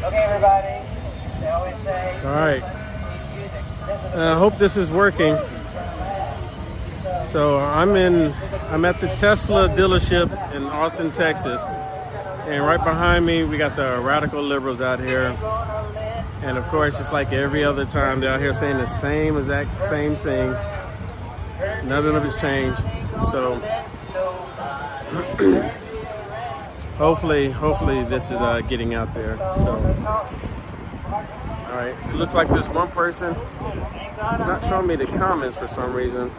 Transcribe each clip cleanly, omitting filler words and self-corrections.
Okay, everybody. They always say. All right. I hope this is working. So I'm at the Tesla dealership in Austin, Texas. And right behind me, we got the radical liberals out here. And of course, just like every other time, they're out here saying the same thing. Nothing of it's changed. So hopefully this is getting out there. So, all right, it looks like there's one person. It's not showing me the comments for some reason.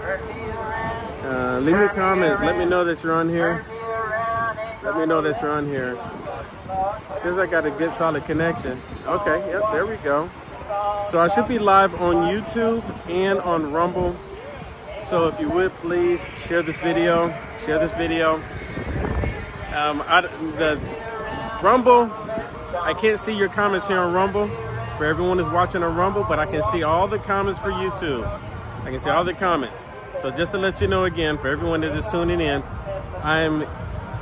Leave me comments. Let me know that you're on here. Let me know that you're on here. It says I got a good solid connection. Okay, yep, there we go. So I should be live on YouTube and on Rumble. So if you would please share this video. Share this video. The Rumble, I can't see your comments here on Rumble. For everyone who's watching on Rumble, but I can see all the comments for YouTube. I can see all the comments. So just to let you know again, for everyone that is tuning in, I'm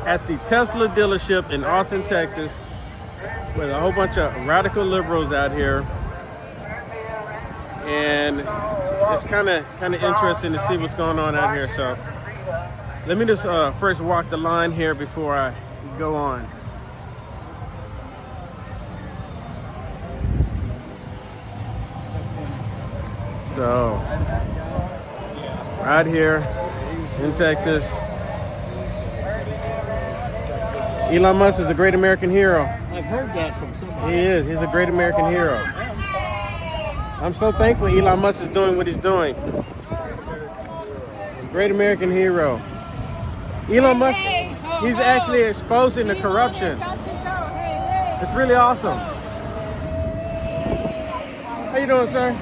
at the Tesla dealership in Austin, Texas, with a whole bunch of radical liberals out here. And it's kind of interesting to see what's going on out here. So let me just first walk the line here before I go on. So, right here in Texas, Elon Musk is a great American hero. I've heard that from somebody. He is. He's a great American hero. I'm so thankful Elon Musk is doing what he's doing. Great American hero. Elon Musk, he's actually exposing the corruption. It's really awesome. How you doing, sir?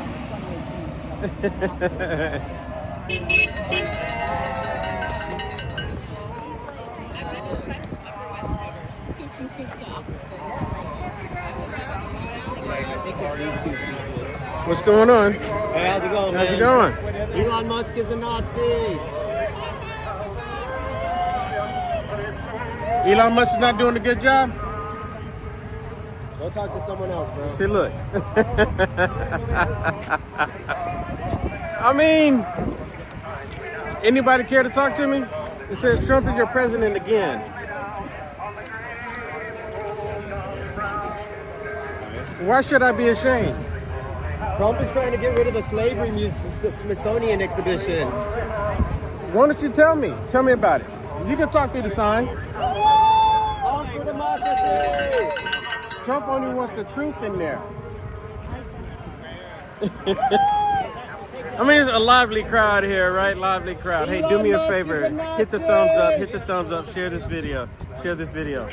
What's going on? Hey, how's it going, man? How's it going? Elon Musk is a Nazi. Elon Musk is not doing a good job? Go talk to someone else, bro. See, look. I mean, anybody care to talk to me? It says Trump is your president again. Why should I be ashamed? Trump is trying to get rid of the slavery Smithsonian exhibition. Why don't you tell me? Tell me about it. You can talk through the sign. All for democracy! Trump only wants the truth in there. I mean, it's a lively crowd here, right? Lively crowd. Hey, do me a favor. Hit the thumbs up. Hit the thumbs up. Share this video. Share this video.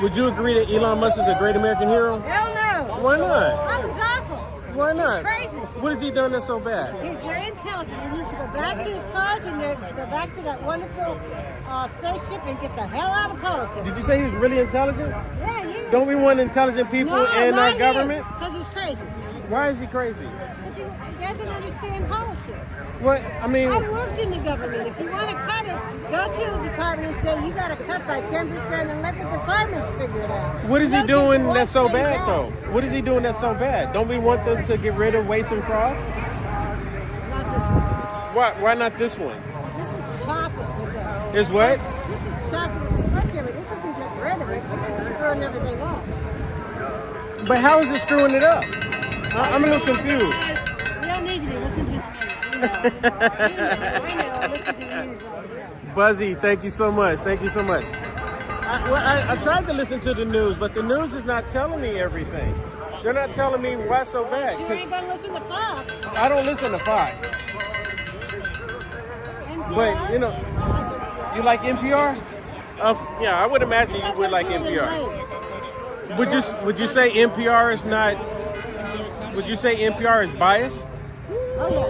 Would you agree that Elon Musk is a great American hero? Hell no. Why not? That was awful. Why not? He's crazy. What has he done that's so bad? He's very intelligent. He needs to go back to his cars and go back to that wonderful spaceship and get the hell out of politics. Did you say he was really intelligent? Yeah, he is. Don't we want intelligent people in our government? Because he's crazy. Why is he crazy? Because he doesn't understand politics. What? I mean, I worked in the government. If you want to cut it, go to the department and say you got to cut by 10% and let the departments figure it out. what is he Don't doing just that's so watch bad, things though? out. What is he doing that's so bad? Don't we want them to get rid of waste and fraud? Not this one. Why not this one? This is chopping with that. Is what? This is chopping with the sledgehammer. This isn't getting rid of it. This is screwing everything up. But how is it screwing it up? I'm a little confused. You don't need to be listening to the news. I know. Listen to the news all the time. Buzzy, thank you so much. Thank you so much. I tried to listen to the news, but the news is not telling me everything. They're not telling me why it's so bad. Sure ain't gonna listen to Fox. I don't listen to Fox. NPR? But, you know, you like NPR? Yeah, I would imagine you would like NPR. Would you say NPR is not? Would you say NPR is biased? Oh yes.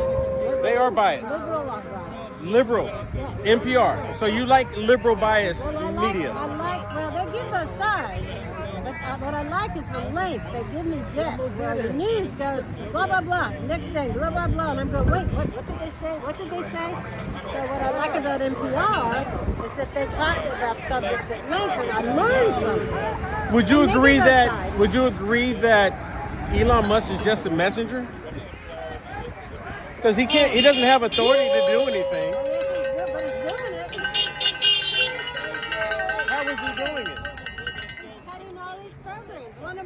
They are biased. Liberal like bias. Liberal. Yes. NPR. So you like liberal bias media? Well, they give both sides. But what I like is the length. They give me depth. Where the news goes, blah, blah, blah. Next thing, blah, blah, blah. And I'm going, wait, what did they say? What did they say? So what I like about NPR is that they talk about subjects at length, and I learn something. Would you And they agree give us that? sides. Would you agree that Elon Musk is just a messenger? Because he can't. He doesn't have authority to do anything. But he's doing it. How is he doing it? He's cutting all these programs. One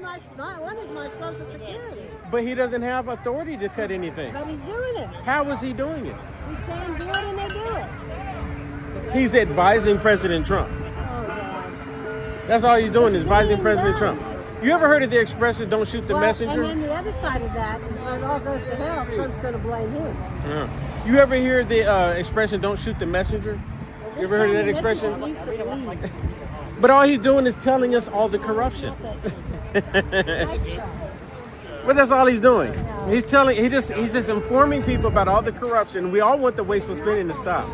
is my Social Security. But he doesn't have authority to cut anything. But he's doing it. How is he doing it? He's saying do it, and they do it. He's advising President Trump. Oh, God. That's all he's doing is advising President Trump. You ever heard of the expression, don't shoot the Well, messenger? And then the other side of that is when it all goes to hell, Trump's going to blame him. Yeah. You ever hear the expression, don't shoot the messenger? You ever heard of that expression? Needs to leave. But all he's doing is telling us all the corruption. Nice try. But that's all he's doing. He's just informing people about all the corruption. We all want the wasteful spending to stop.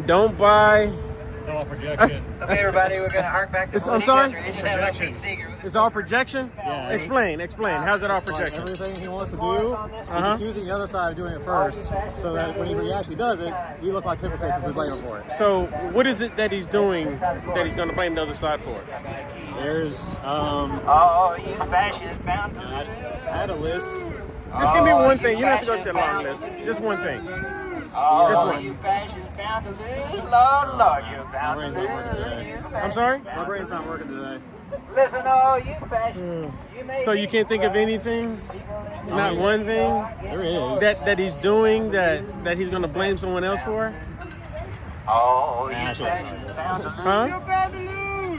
Don't buy. It's all projection. Okay, everybody, we're going to hark back to I'm sorry? Projection. It's all projection? Yeah. Explain. How's it all Like projection? everything he wants to do, he's accusing the other side of doing it first, so that when he actually does it, we look like hypocrites if we blame him for it. So what is it that he's doing that he's going to blame the other side for? There's, Oh, you fascists bound to I had a list. Just give me one thing. You don't have to go to the long list. Just one thing. Oh, Just one. you fascists bound to lose. Lord, you're My bound brain's to not working lose. today. I'm sorry? My brain's not working today. Listen, all you fascists. You may So you be- can't think of anything? Not one thing There is. that he's doing that he's going to blame someone else for? Oh, you Actually, fascists bound to lose. Huh?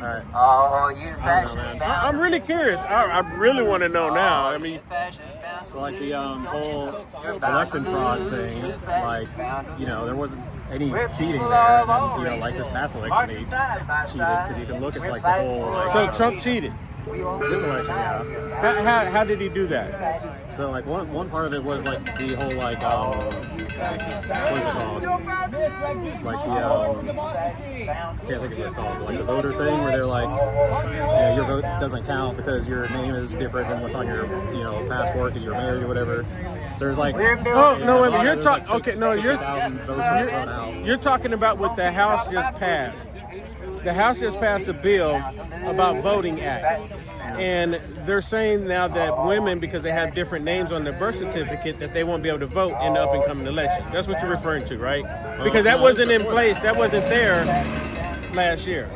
All right. Oh, you I don't know, fascists man. bound I'm really curious. I really want to know now. I mean, So like the whole election fraud thing, like, you know, there wasn't any cheating there, and then, you know, like this past election, they cheated, because you can look at like the whole, like, so Trump cheated. this election, yeah. How did he do that? So like one part of it was like the whole like what is it called? Like the can't think of what it's called. Like the voter thing where they're like, you know, your vote doesn't count because your name is different than what's on your passport because you're married or whatever. So there's like Oh no, wait a minute. You're talking. like Okay, no, 60,000 votes were thrown out. you're talking about what the House just passed. The House just passed a bill about Voting Act. And they're saying now that women, because they have different names on their birth certificate, that they won't be able to vote in the up and coming elections. That's what you're referring to, right? Because that wasn't in place. That wasn't there last year.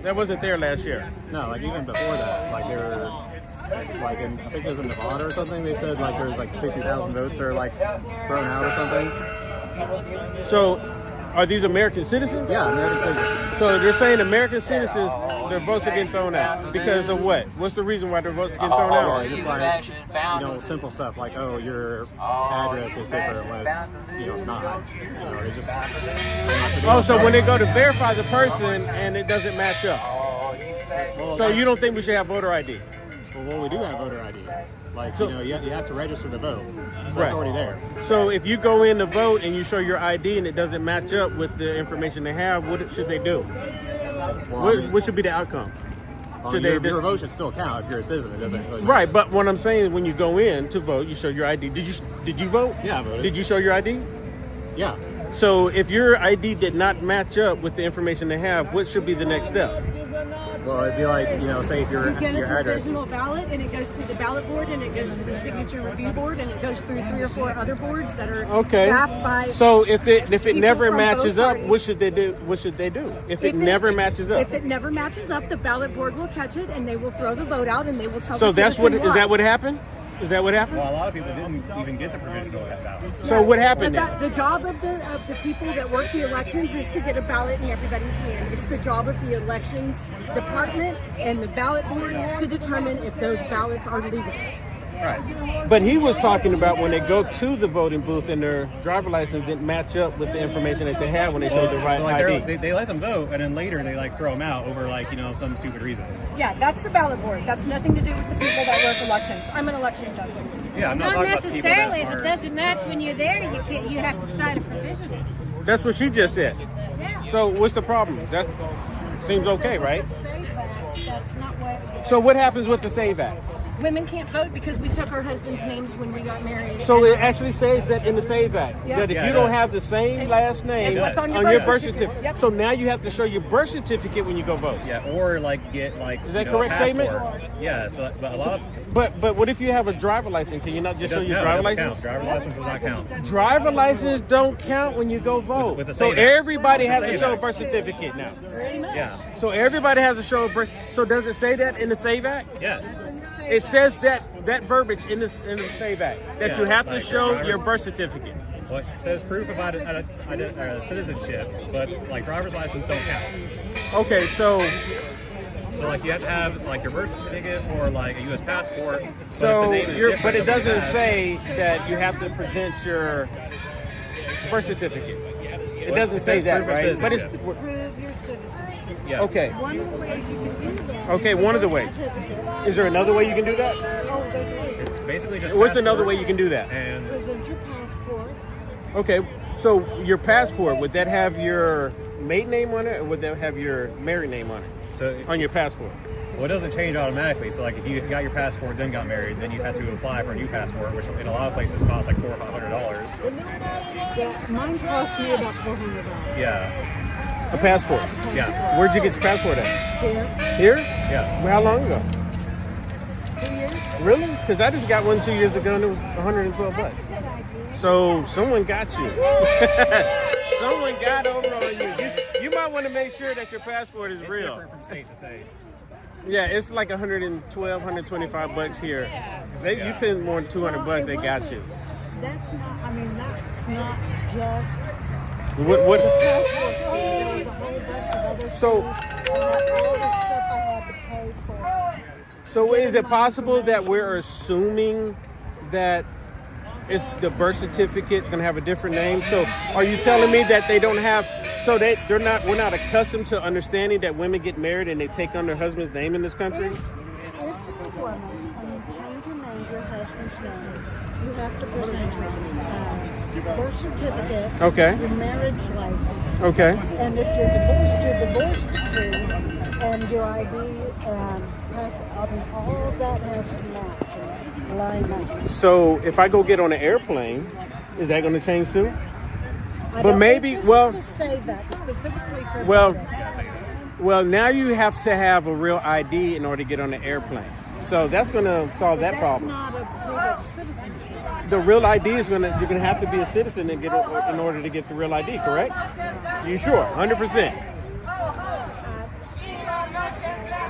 That wasn't there last year. No, like even before that, like they were like in, I think it was in Nevada or something. They said like there was like 60,000 votes that are like thrown out or something. So, are these American citizens? Yeah, American citizens. So they're saying American citizens, their votes are getting thrown out because of what? What's the reason why their votes are getting thrown Yeah, out? just like simple stuff like your address is different when it's not. They just Oh, so when they go to verify the person and it doesn't match up. So you don't think we should have voter ID? well, we do have voter ID. Like So- you have to register to vote, so Right. it's already there. So if you go in to vote and you show your ID and it doesn't match up with the information they have, what should they do? Well, I mean, What should be the outcome? Should your they- vote should still count if you're a citizen. It doesn't really matter. Right, but what I'm saying, when you go in to vote, you show your ID. Did you vote? Yeah, I voted. Did you show your ID? Yeah. So if your ID did not match up with the information they have, what should be the next step? Well, it'd be like say if your You get a address. provisional ballot, and it goes to the ballot board, and it goes to the signature review board, and it goes through 3 or 4 other boards that are Okay. staffed by. So if it people never from matches both up, parties. what should they do? What should they do if it If never matches up? If it never matches up, the ballot board will catch it, and they will throw the vote out, and they will tell So the that's citizen what is why. that what happened? Is that what happened? Well, a lot of people didn't even get the provisional ballots. So what happened But then? the job of the people that work the elections is to get a ballot in everybody's hand. It's the job of the elections department and the ballot board to determine if those ballots are legal. But he was talking about when they go to the voting booth and their driver license didn't match up with the information that they had when they showed the right So like ID. they let them vote, and then later they throw them out over some stupid reason. Yeah, that's the ballot board. That's nothing to do with the people that work elections. I'm an election judge. Yeah, I'm not, Not talking about the people necessarily. that If it are. doesn't match when you're there, you have to sign a provisional. That's what she just said. Yeah. So what's the problem? That seems okay, right? The SAFE Act, that's not what. So what happens with the SAVE Act? Women can't vote because we took our husband's names when we got married. So it actually says that in the Save Act Yeah. that if Yeah, you it don't does. have the same last name It's what's on your your birth birth certificate. certificate, Yep. so now you have to show your birth certificate when you go vote. Yeah, or like get like Is that you know, correct a statement? passport. Yeah, so but a lot of But what if you have a driver license? Can you not just show your no, it driver doesn't license? count. Driver license does not count. Driver license don't count when you go vote. with the So Save Act. everybody has to Save show a Act. birth certificate now. Yeah. So everybody has to show a birth. So does it say that in the Save Act? Yes. It says that verbiage in the Save Act that Yeah, you have to like show driver's- your birth certificate. Well, it says proof of citizenship, but like driver's license don't count. Okay, so So like you have to have like your birth certificate or like a U.S. passport. so but if the name is you're, different but it than what you doesn't have- say that you have to present your birth certificate. It doesn't say says that, proof of right? But it's citizenship. Prove your citizenship. Yeah. okay. One of the ways you can do that. Okay, is one of the birth ways. certificate. Is there another way you can do that? Oh, there's a It's basically just. What's another passport way you can do that? And present your passport. Okay, so your passport, would that have your maiden name on it, or would that have your married name on it, so on your passport? well, it doesn't change automatically. So like if you got your passport then got married, then you have to apply for a new passport, which in a lot of places costs like $400 or $500. Yeah, mine cost me about $400. Yeah. A passport. Yeah. Where'd you get your passport at? Here, Here? Yeah. How long ago? 2 years. Really? Because I just got one 2 years ago and it was $112. So someone got you. Someone got over on you. You might want to make sure that your passport is It's real. different from state to state. Yeah, it's like $125 here. If you Yeah. spend more than $200, they got you. That's not, I mean, that's not just What? passport fee. There was a whole bunch of other So- fees. I had all the stuff I had to pay for. So is it possible that we're assuming that it's the birth certificate going to have a different name? So are you telling me that they don't have? So we're not accustomed to understanding that women get married and they take on their husband's name in this country? If you're a woman and you change your name to your husband's name, you have to present your birth certificate, Okay. your marriage license, Okay. and if you're divorced, your divorce decree, and your ID, and all of that has to match and line up. So if I go get on an airplane, is that going to change too? I But don't maybe- think this well- is to say that specifically for Well, women. Well, now you have to have a real ID in order to get on the airplane. So that's going to solve that That's problem. not a proof of citizenship. The real ID is you're going to have to be a citizen and in order to get the real ID, correct? You sure? 100%.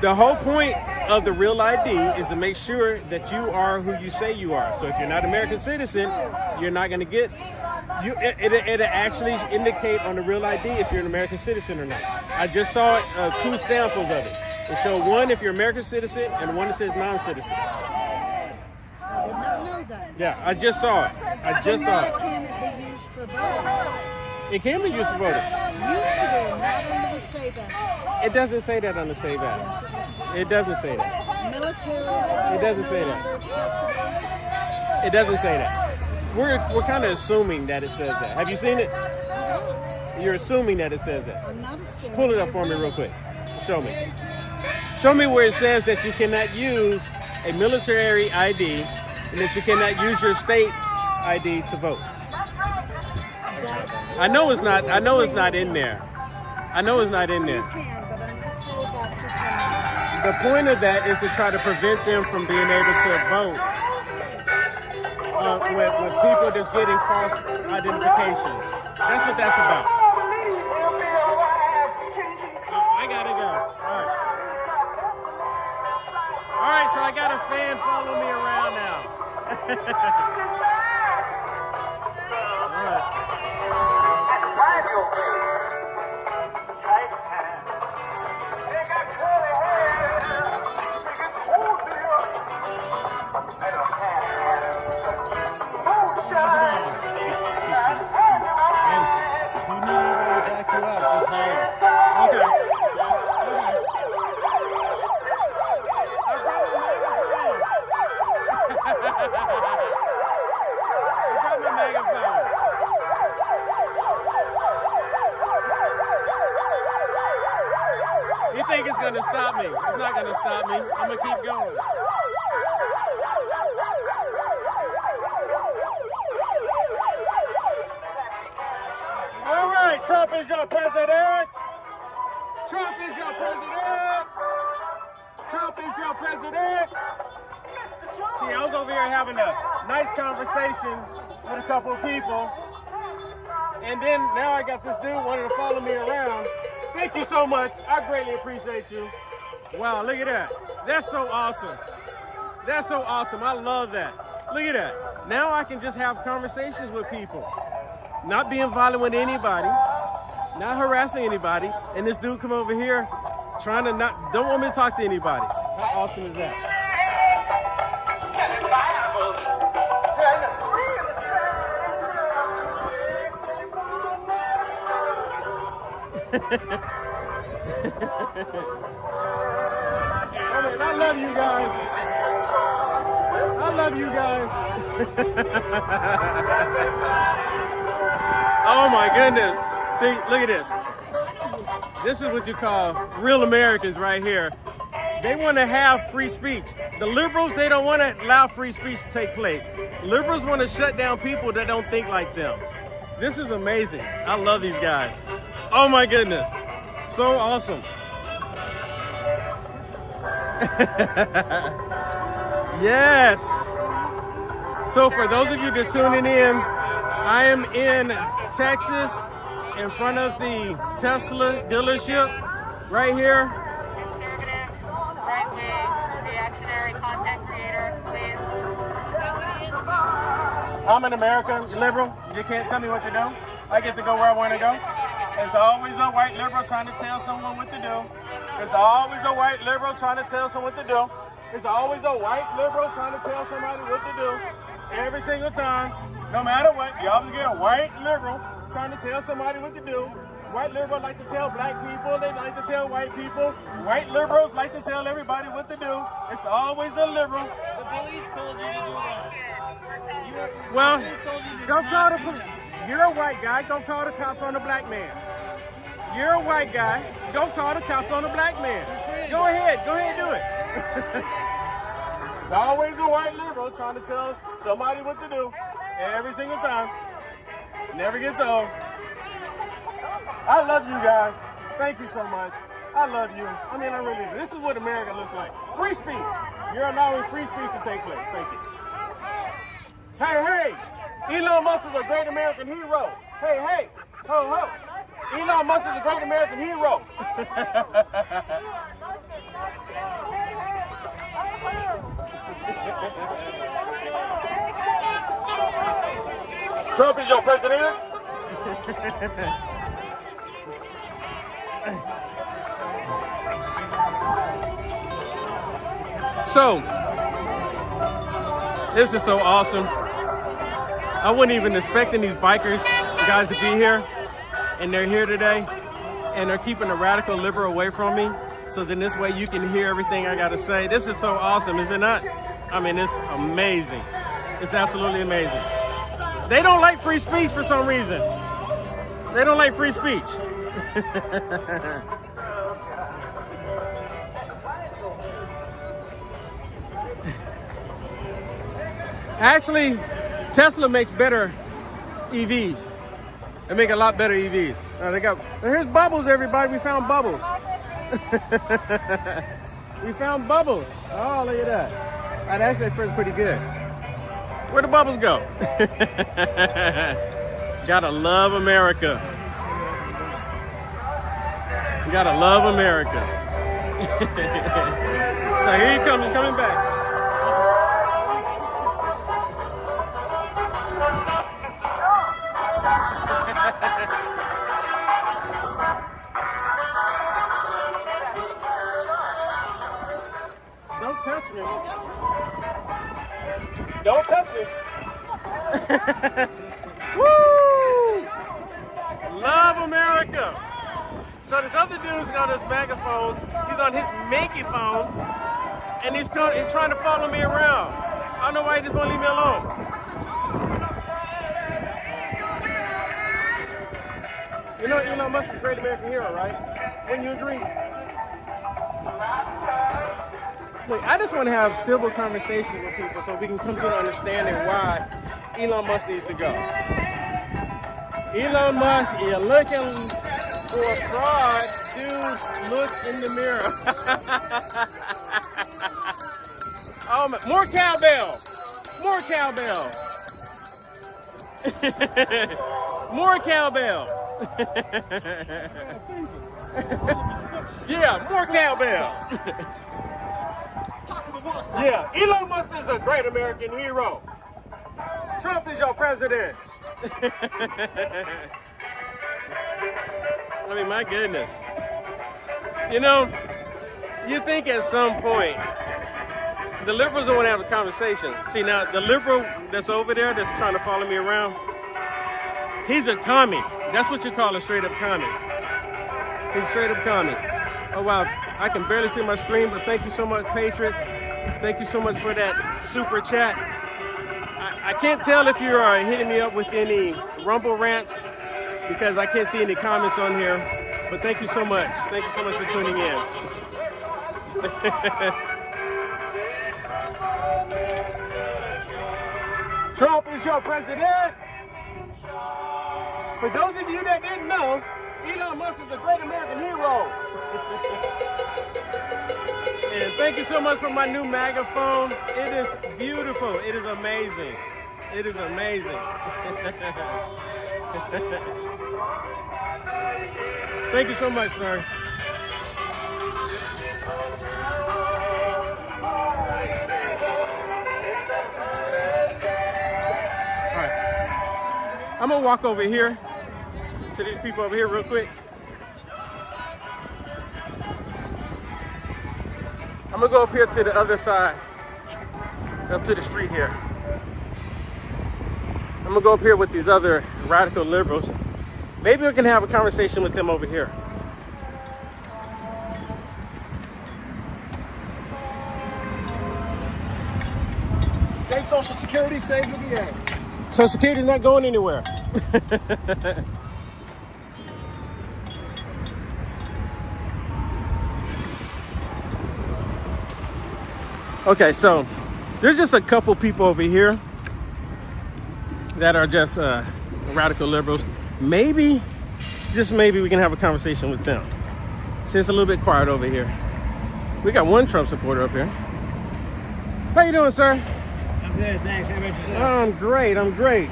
The whole point of the real ID is to make sure that you are who you say you are. So if you're not an American citizen, you're not going to get. It'll actually indicate on the real ID if you're an American citizen or not. I just saw 2 samples of it. It showed one if you're an American citizen and one that says non-citizen. I did not know that. Yeah, I just saw it. I just saw Why it. can't it be used for voting? It can be used for voting. Used to be, not under the Save Act. It doesn't say that on the Save Act. It doesn't say that. Military ID It doesn't is say no that. longer acceptable. It doesn't say that. We're kind of assuming that it says that. Have you seen it? You're assuming that it says that. I'm not assuming. Pull it up for me real quick. Show me. Show me where it says that you cannot use a military ID and that you cannot use your state ID to vote. I know it's not. I know it's not in there. I know it's not in You there. can, but I'm just saying that you can. The point of that is to try to prevent them from being able to vote with people that's getting false identification. That's what that's about. I gotta go. All right, so I got a fan following me around now. All right. You think it's gonna stop me? It's not gonna stop me. I'm gonna keep going. right, Trump is your president. Trump is your president. Trump is your president. See, I was over here having a nice conversation with a couple of people. And then now I got this dude wanting to follow me around. Thank you so much. I greatly appreciate you. Wow, look at that. That's so awesome. That's so awesome. I love that. Look at that. Now I can just have conversations with people. Not being violent with anybody. Not harassing anybody. And this dude come over here trying to don't want me to talk to anybody. How awesome is that? I love you guys. I love you guys. Oh my goodness. See, look at this. This is what you call real Americans right here. They want to have free speech. The liberals, they don't want to allow free speech to take place. Liberals want to shut down people that don't think like them. This is amazing. I love these guys. Oh my goodness. So awesome. Yes. So for those of you that's tuning in, I am in Texas in front of the Tesla dealership right here. Reactionary content creator, please. I'm an American liberal. You can't tell me what to do. I get to go where I want to go. There's always a white liberal trying to tell someone what to do. There's always a white liberal trying to tell someone what to do. There's always a white liberal trying to tell somebody what to do. Every single time, no matter what, you always get a white liberal trying to tell somebody what to do. White liberals like to tell black people, they like to tell white people. White liberals like to tell everybody what to do. It's always a liberal. The police told you to do that. Well, go call the police. You're a white guy, go call the cops on the black man. You're a white guy, go call the cops on the black man. Go ahead do it. There's always a white liberal trying to tell somebody what to do every single time. Never gets old. I love you guys. Thank you so much. I love you. I mean, I really do. This is what America looks like. Free speech. You're allowing free speech to take place. Thank you. Hey. Elon Musk is a great American hero. Hey. Ho. Elon Musk is a great American hero. Trump is your president. So, this is so awesome. I wasn't even expecting these bikers guys to be here, and they're here today, and they're keeping the radical liberal away from me. So then this way you can hear everything I got to say. This is so awesome, is it not? I mean, it's amazing. It's absolutely amazing. They don't like free speech for some reason. They don't like free speech. Actually, Tesla makes better EVs. They make a lot better EVs. Here's bubbles, everybody. We found bubbles. We found bubbles. Oh, look at that. That actually feels pretty good. Where'd the bubbles go? Gotta love America. You gotta love America. So here he comes. He's coming back. Don't touch me. Don't touch me. Woo! Love America. So this other dude's got his megaphone. He's on his megaphone, and he's trying to follow me around. I don't know why he just won't leave me alone. You know Elon Musk is a great American hero, right? Wouldn't you agree? Look, I just want to have civil conversations with people so we can come to an understanding why Elon Musk needs to go. Elon Musk, you're looking for a fraud. Dude, look in the mirror. Oh, more cowbell. More cowbell. More cowbell. Yeah, more cowbell. Yeah, Elon Musk is a great American hero. Trump is your president. I mean, my goodness. You know, you think at some point, the liberals don't want to have a conversation. See, now, the liberal that's over there that's trying to follow me around, he's a commie. That's what you call a straight-up commie. He's a straight-up commie. Oh, wow. I can barely see my screen, but thank you so much, Patriots. Thank you so much for that super chat. I can't tell if you are hitting me up with any Rumble rants because I can't see any comments on here. But thank you so much. Thank you so much for tuning in. Trump is your president. For those of you that didn't know, Elon Musk is a great American hero. And thank you so much for my new MAGA phone. It is beautiful. It is amazing. It is amazing. Thank you so much, sir. All right. I'm gonna walk over here to these people over here real quick. I'm gonna go up here to the other side, up to the street here. I'm gonna go up here with these other radical liberals. Maybe we can have a conversation with them over here. Save Social Security, save the VA. Social Security's not going anywhere. Okay, so there's just a couple people over here that are just radical liberals. Maybe, just maybe, we can have a conversation with them. See, it's a little bit quiet over here. We got one Trump supporter up here. How you doing, sir? I'm good, thanks. How about yourself? I'm great, I'm great.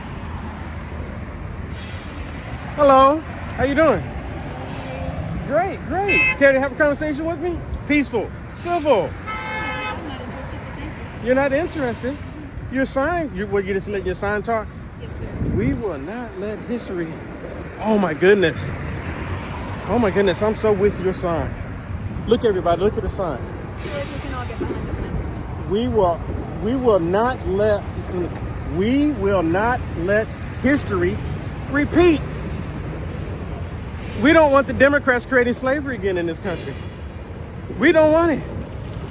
Hello, how you doing? Great, great. Care to have a conversation with me? Peaceful, civil. I'm not interested, but thank you. You're not interested? Your sign? Will you just let your sign talk? Yes, sir. We will not let history. Oh my goodness. Oh my goodness, I'm so with your sign. Look, everybody, look at the sign. Sure, if we can all get behind this message. We will not let history repeat. We don't want the Democrats creating slavery again in this country. We don't want it.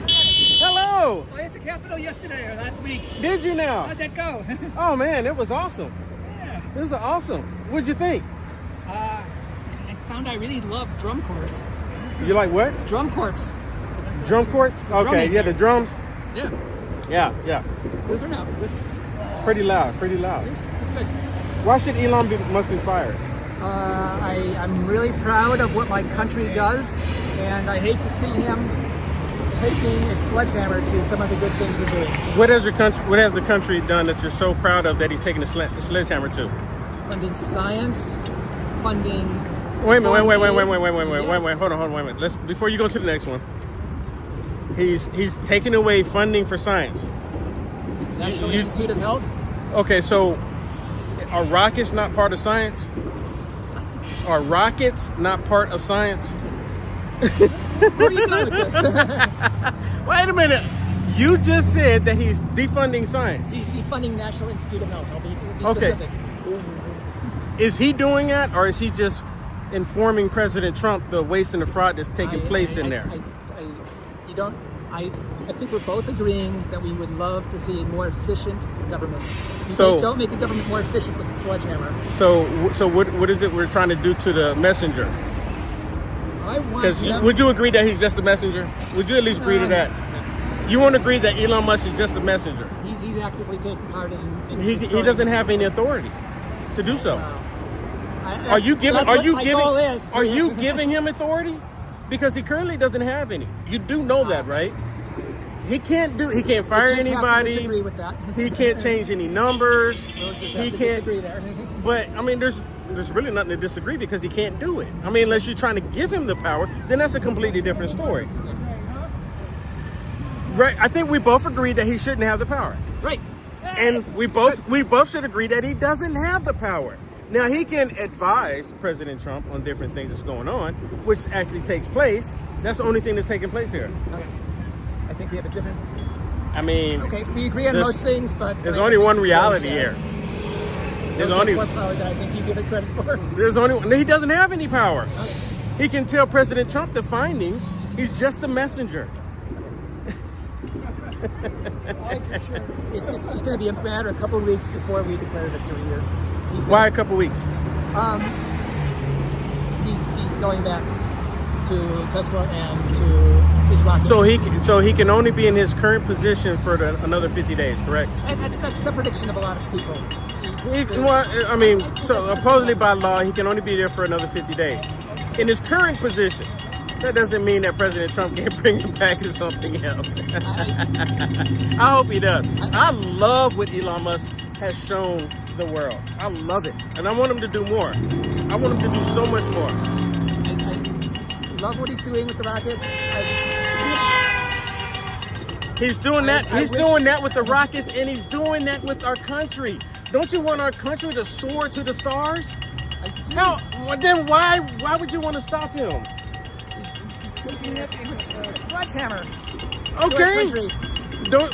Hello. So I at the Capitol yesterday or last week. Did you now? How'd that go? Oh man, it was awesome. Yeah. It was awesome. What'd you think? I found I really love drum corps. You like what? Drum corps. Drum courts? Okay, drumming. yeah, the drums. Yeah. Yeah. Those are now. Pretty loud, pretty loud. It's good. Why should Elon must be fired? I'm really proud of what my country does, and I hate to see him taking a sledgehammer to some of the good things we're doing. What has the country done that you're so proud of that he's taking a sledgehammer to? Funding science, funding. Wait a minute, wait, hold on, wait a minute. Before you go to the next one. He's taking away funding for science. National Institute of Health. Okay, so are rockets not part of science? Are rockets not part of science? Where are you going with this? Wait a minute. You just said that he's defunding science. He's defunding National Institute of Health. I'll be Okay. specific. Is he doing that, or is he just informing President Trump the waste and the fraud that's taking place in there? I think we're both agreeing that we would love to see a more efficient government. Don't make a government more efficient with the sledgehammer. So what is it we're trying to do to the messenger? Would you agree that he's just a messenger? Would you at least agree to that? You won't agree that Elon Musk is just a messenger? He's actively taking part in he doesn't have any authority to do so. Are you giving? That's Are what you my giving? goal is, Are yes. you giving him authority? Because he currently doesn't have any. You do know that, right? He can't fire We'll just have to anybody. disagree with that. He can't change any numbers. We'll just He have to can't. disagree there. But I mean, there's really nothing to disagree because he can't do it. I mean, unless you're trying to give him the power, then that's a completely different story. Right? I think we both agree that he shouldn't have the power. Right. And we both should agree that he doesn't have the power. Now he can advise President Trump on different things that's going on, which actually takes place. That's the only thing that's taking place here. Okay. I think we have a different. I mean, Okay, we agree on there's- most things, but there's I only think one reality there's, here. There's There's just only one power that I think you give it credit for. there's only one. He doesn't have any power. Okay. He can tell President Trump the findings. He's just a messenger. It's just going to be a matter of a couple of weeks before we declare victory here. Why a couple weeks? He's going back to Tesla and to his rockets. So he can only be in his current position for another 50 days, correct? And that's the prediction of a lot of people. I mean, so supposedly by law, he can only be there for another 50 days. In his current position, that doesn't mean that President Trump can't bring him back to something else. I hope he does. I love what Elon Musk has shown the world. I love it. And I want him to do more. I want him to do so much more. I love what he's doing with the rockets. He's doing that. He's doing that with the rockets, and he's doing that with our country. Don't you want our country to soar to the stars? No. Well, then why would you want to stop him? He's taking it with a sledgehammer. Okay.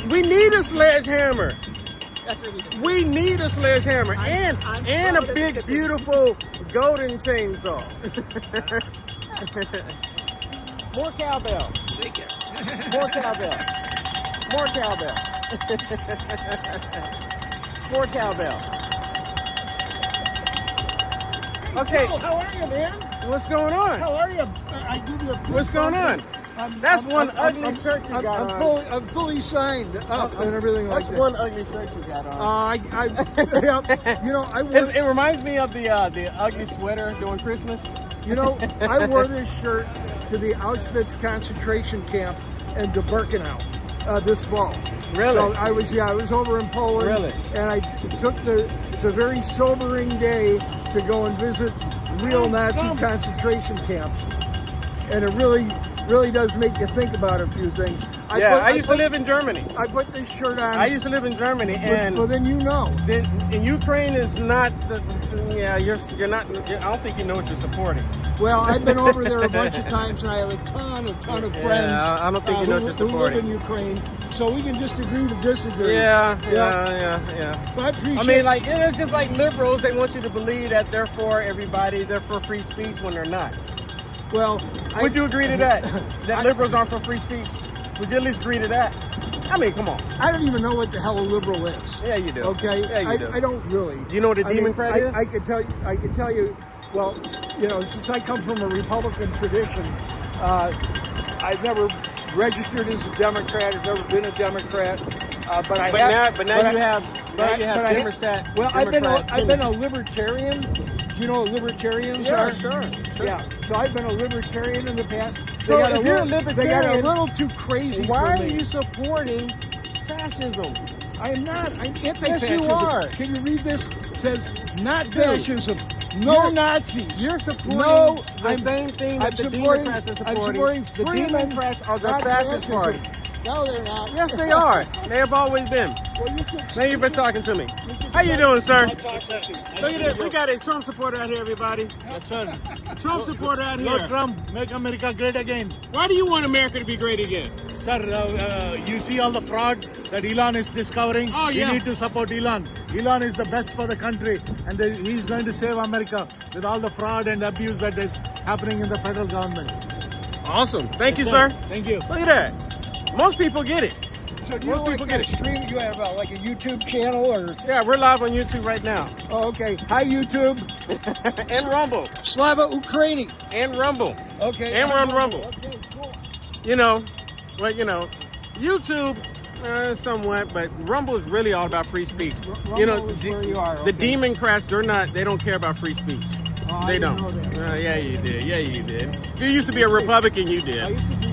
We need a sledgehammer. That's what we just. We need a sledgehammer and a big, beautiful golden chainsaw. More cowbell. More cowbell. More cowbell. More cowbell. Okay. How are you, man? What's going on? How are you? I give you a What's going on? That's one ugly shirt you got on. I'm fully signed up and everything like that. That's one ugly shirt you got on. I It reminds me of the ugly sweater during Christmas. I wore this shirt to the Auschwitz concentration camp and to Birkenau this fall. Really? So I was over in Poland. Really? And I took it's a very sobering day to go and visit real Nazi concentration camps. And it really does make you think about a few things. I used to live in Germany. I put this shirt on. I used to live in Germany, and well, then you know. In Ukraine is not. You're not. I don't think you know what you're supporting. Well, I've been over there a bunch of times, and I have a ton of friends. I don't think you know what you're supporting. Who live in Ukraine, so we can just agree to disagree. Yeah. But I appreciate. I mean, like it's just like liberals. They want you to believe that they're for everybody. They're for free speech when they're not. Well, would you agree to that? That liberals aren't for free speech? Would you at least agree to that? I mean, come on. I don't even know what the hell a liberal is. Yeah, you do. Okay. Yeah, you do. I don't really. Do you know what a Democrat is? I could tell you. Well, since I come from a Republican tradition, I've never registered as a Democrat. I've never been a Democrat. But now you have Democrat. Well, I've been a libertarian. Do you know what libertarians are? Sure. Yeah. So I've been a libertarian in the past. So if you're a libertarian, they got a little too crazy. Why for me. are you supporting fascism? I am not. I'm anti-fascism. Yes, you are. Can you read this? It says not fascism. No You're- Nazis. You're supporting No, the same thing that the Democrats are supporting. The Democrats are the not fascist fascism. party. No, they're not. Yes, they are. They have always been. Well, you should, Thank you for talking to me. How you doing, sir? Look Look at this. We got a Trump supporter out here, everybody. Yes, sir. Trump supporter out No here. Trump, make America great again. Why do you want America to be great again? Sir, you see all the fraud that Elon is discovering? Oh, yeah. You need to support Elon. Elon is the best for the country, and he's going to save America with all the fraud and abuse that is happening in the federal government. Awesome. Thank you, sir. Thank you. Look at that. Most people get it. So do you Most know people what get kind it. of stream you have, like a YouTube channel or? Yeah, we're live on YouTube right now. Oh, okay. Hi, YouTube. And Rumble. Slava Ukraini. And Rumble. Okay. And we're on Rumble. Okay, cool. YouTube, somewhat, but Rumble is really all about free speech. Rumble is where you are. The Democrats, they don't care about free speech. Oh, They I didn't don't. know that. Yeah, you did. Yeah, you did. You used to be a Republican. You did. I used to be.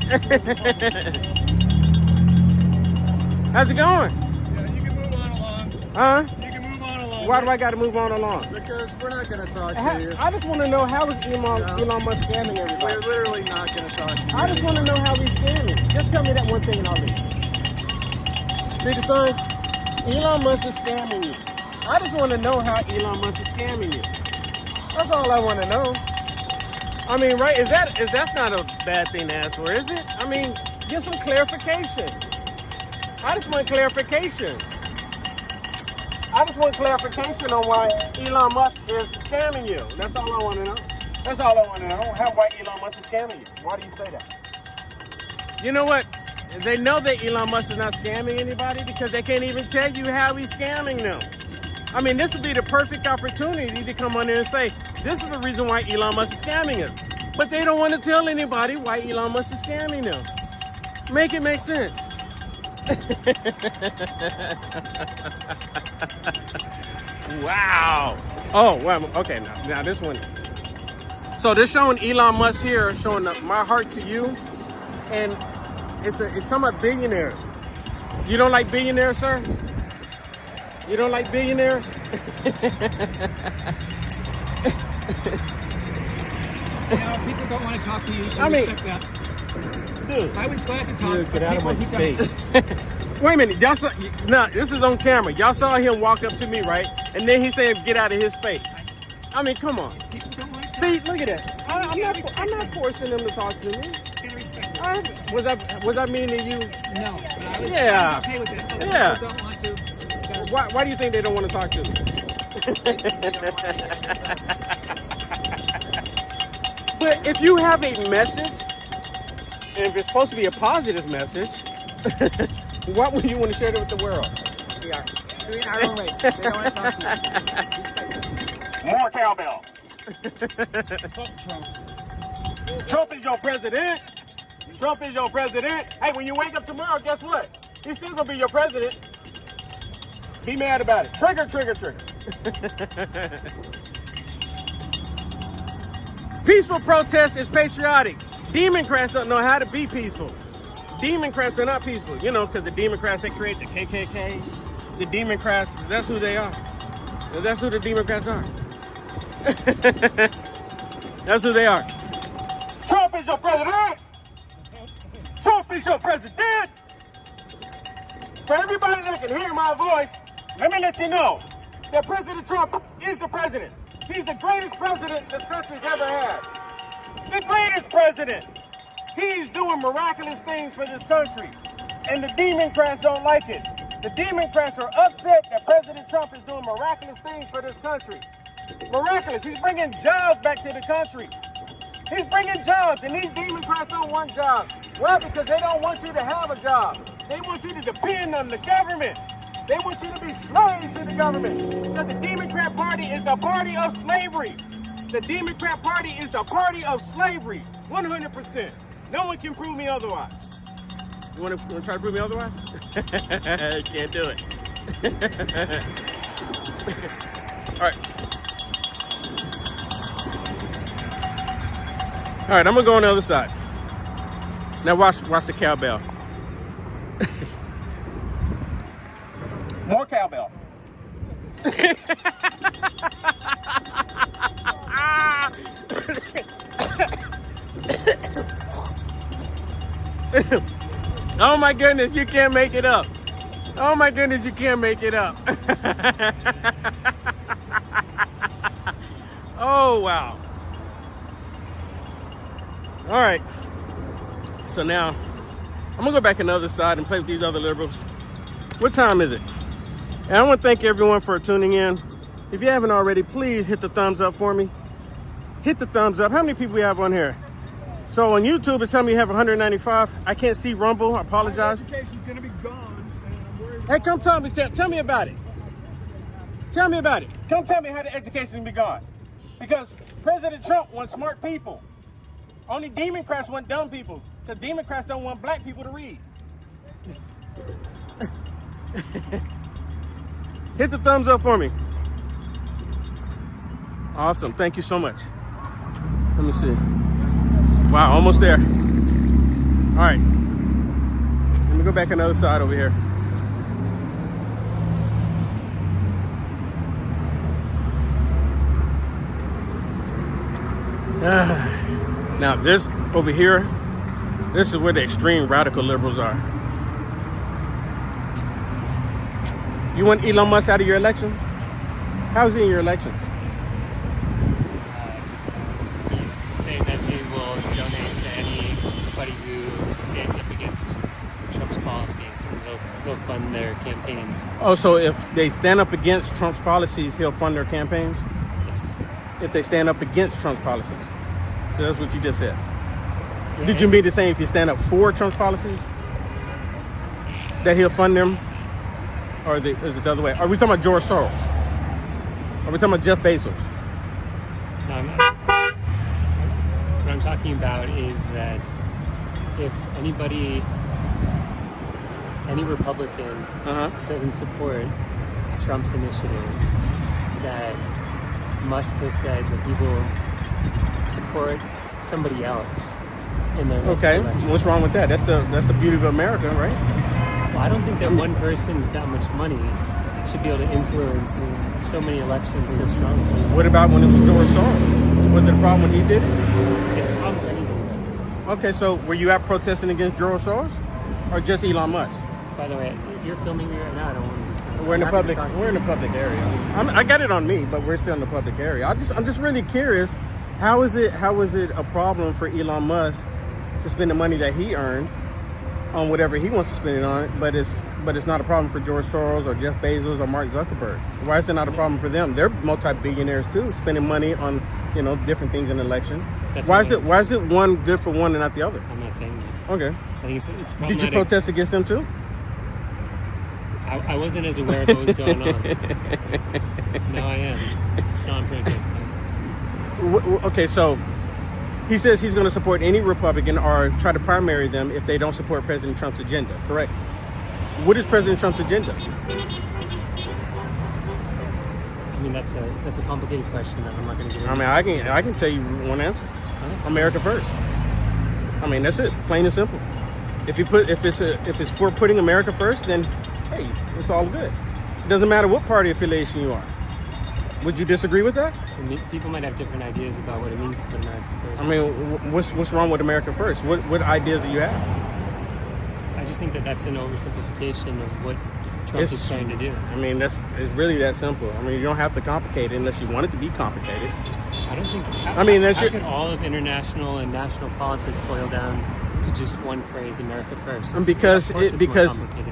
How's it going? Yeah, you can move on along. Huh? You can move on along. Why do I got to move on along? Because we're not going to talk to you. I just want to know how is Elon Musk scamming everybody? We're literally not going to talk to you. I just want to know how he's scamming. Just tell me that one thing and I'll leave. See the sign? Elon Musk is scamming you. I just want to know how Elon Musk is scamming you. That's all I want to know. I mean, right? That's not a bad thing to ask for, is it? I mean, get some clarification. I just want clarification. I just want clarification on why Elon Musk is scamming you. That's all I want to know. That's all I want to know. Why Elon Musk is scamming you. Why do you say that? You know what? They know that Elon Musk is not scamming anybody because they can't even tell you how he's scamming them. I mean, this would be the perfect opportunity to come on there and say, this is the reason why Elon Musk is scamming us. But they don't want to tell anybody why Elon Musk is scamming them. Make it make sense. Wow. Oh, well, okay, now this one. So they're showing Elon Musk here, showing my heart to you. And it's talking about billionaires. You don't like billionaires, sir? You don't like billionaires? People don't want to talk to you, so I mean, respect that. Dude, I was glad to talk. Dude, get out of my space. Wait a minute, y'all saw, no, this is on camera. Y'all saw him walk up to me, right? And then he said, get out of his face. I mean, come on. People don't want to talk. See, look at that. I'm not forcing them to talk to me. Was that mean to you? No, but I was okay with it. Other Yeah. people don't want to. Why do you think they don't want to talk to me? But if you have a message, and if it's supposed to be a positive message, why would you want to share it with the world? We are doing our own way. They don't want to talk to you. More cowbell. Trump is your president. Trump is your president. Hey, when you wake up tomorrow, guess what? He's still gonna be your president. Be mad about it. Trigger, trigger, trigger. Peaceful protest is patriotic. Democrats don't know how to be peaceful. Democrats are not peaceful, you know, because the Democrats, they create the KKK. The Democrats, that's who they are. That's who the Democrats are. That's who they are. Trump is your president. Trump is your president. For everybody that can hear my voice, let me let you know that President Trump is the president. He's the greatest president this country's ever had. The greatest president. He's doing miraculous things for this country. And the Democrats don't like it. The Democrats are upset that President Trump is doing miraculous things for this country. Miraculous. He's bringing jobs back to the country. He's bringing jobs, and these Democrats don't want jobs. Why? Because they don't want you to have a job. They want you to depend on the government. They want you to be slaves to the government. Because the Democrat Party is the party of slavery. The Democrat Party is the party of slavery. 100%. No one can prove me otherwise. You want to try to prove me otherwise? Can't do it. All right. All right, I'm going to go on the other side. Now watch the cowbell. More cowbell. Oh my goodness, you can't make it up. Oh my goodness, you can't make it up. Oh wow. All right. So now I'm gonna go back on the other side and play with these other liberals. What time is it? And I want to thank everyone for tuning in. If you haven't already, please hit the thumbs up for me. Hit the thumbs up. How many people we have on here? So on YouTube, it's telling me you have 195. I can't see Rumble. I apologize. My education's going to be gone, and I'm worried Hey, come tell me about it. Tell me about it. Come tell me how the education will be gone. Because President Trump wants smart people. Only Democrats want dumb people. Because Democrats don't want black people to read. Hit the thumbs up for me. Awesome. Thank you so much. Let me see. Wow, almost there. All right. Let me go back on the other side over here. Now this over here, this is where the extreme radical liberals are. You want Elon Musk out of your elections? How's he in your elections? He's saying that he will donate to anybody who stands up against Trump's policies, and he'll fund their campaigns. Oh, so if they stand up against Trump's policies, he'll fund their campaigns? Yes. If they stand up against Trump's policies. That's what you just said. Yeah, Did you mean to say if you stand up for Trump's policies, that he'll fund them? Or is it the other way? Are we talking about George Soros? Are we talking about Jeff Bezos? No, what I'm talking about is that if any Republican doesn't support Trump's initiatives, that Musk has said that he will support somebody else in their next election. What's wrong with that? That's the beauty of America, right? Well, I don't think that one person with that much money should be able to influence so many elections so strongly. What about when it was George Soros? Was it a problem when he did it? It's a problem for anybody. Okay, so were you out protesting against George Soros, or just Elon Musk? By the way, if you're filming me right now, I don't want to. We're in the public. We're in the public area. I got it on me, but we're still in the public area. I'm just really curious. How is it a problem for Elon Musk to spend the money that he earned on whatever he wants to spend it on, but it's not a problem for George Soros or Jeff Bezos or Mark Zuckerberg? Why is it not a problem for them? They're multi-billionaires too, spending money on different things in the election. Why is it one good for one and not the other? I'm not saying that. Okay. I think it's problematic. Did you protest against them too? I wasn't as aware of what was going on. Now I am. So I'm protesting. Okay, so he says he's going to support any Republican or try to primary them if they don't support President Trump's agenda, correct? What is President Trump's agenda? I mean, that's a complicated question that I'm not going to get into. I mean, I can tell you one answer. America first. I mean, that's it, plain and simple. If it's for putting America first, then hey, it's all good. It doesn't matter what party affiliation you are. Would you disagree with that? People might have different ideas about what it means to put America first. I mean, what's wrong with America first? What ideas do you have? I just think that that's an oversimplification of what Trump is trying to do. I mean, it's really that simple. I mean, you don't have to complicate it unless you want it to be complicated. I don't think. How could all of international and national politics boil down to just one phrase, America first? Because